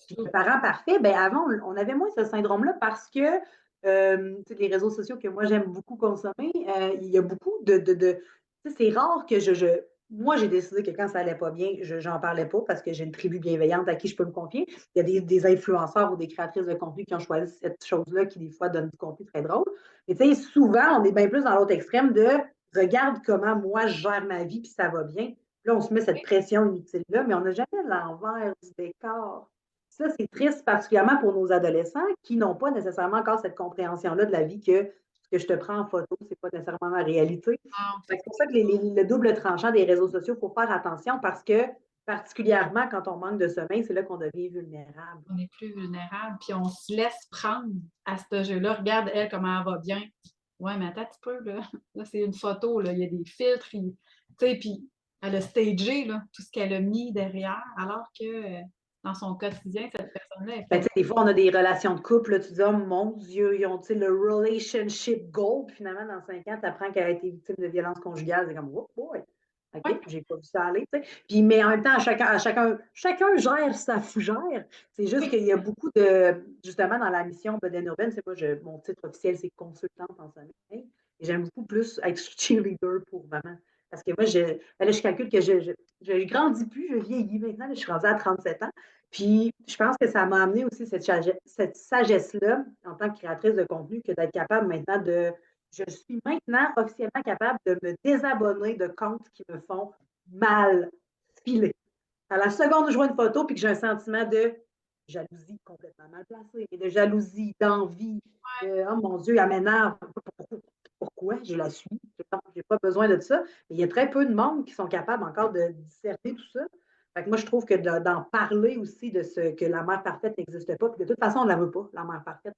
Puis le parent parfait, ben avant, on avait moins ce syndrome-là parce que les réseaux sociaux que moi j'aime beaucoup consommer, il y a beaucoup c'est rare que moi j'ai décidé que quand ça allait pas bien, j'en parlais pas parce que j'ai une tribu bienveillante à qui je peux me confier. Il y a des influenceurs ou des créatrices de contenu qui ont choisi cette chose-là qui des fois donne du contenu très drôle. Mais tu sais, souvent, on est bien plus dans l'autre extrême de regarde comment moi je gère ma vie puis ça va bien. Puis là, on se met cette pression inutile-là, mais on n'a jamais l'envers du décor. Ça, c'est triste, particulièrement pour nos adolescents qui n'ont pas nécessairement encore cette compréhension-là de la vie que ce que je te prends en photo, c'est pas nécessairement ma réalité. Non, C'est pour ça que le double tranchant des réseaux sociaux, il faut faire attention parce que, particulièrement quand on manque de sommeil, c'est là qu'on devient vulnérable. on est plus vulnérable, puis on se laisse prendre à ce jeu-là. Regarde, elle, comment elle va bien. Ouais, mais attends un petit peu, là. Là, c'est une photo, là. Il y a des filtres, tu sais, puis elle a stagé, là, tout ce qu'elle a mis derrière, alors que dans son quotidien, cette personne-là est Ben, faite. tu sais, des fois, on a des relations de couple, là, tu dis, oh mon Dieu, ils ont le relationship goal, puis finalement, dans 5 ans, tu apprends qu'elle a été victime de violence conjugale. C'est comme, oh boy, OK, Ouais, j'ai pas vu ça aller, tu sais. Puis, mais en même temps, chacun gère sa fougère. C'est juste oui. qu'il y a beaucoup de, justement, dans la mission Bedaine Urbaine, c'est moi, mon titre officiel, c'est consultante en sommeil. Et j'aime beaucoup plus être cheerleader pour maman. Parce que moi, ben là, je calcule que je grandis plus, je vieillis maintenant, là, je suis rendue à 37 ans. Puis, je pense que ça m'a amené aussi cette sagesse-là en tant que créatrice de contenu que d'être capable maintenant je suis maintenant officiellement capable de me désabonner de comptes qui me font mal filer. À la seconde où je vois une photo puis que j'ai un sentiment de jalousie complètement mal placée, mais de jalousie, d'envie, de oh mon Dieu, elle m'énerve. Pourquoi je la suis? Je n'ai pas besoin de ça. Mais il y a très peu de monde qui sont capables encore de discerner tout ça. Fait que moi, je trouve que d'en parler aussi de ce que la mère parfaite n'existe pas. Puis de toute façon, on ne la veut pas, la mère parfaite.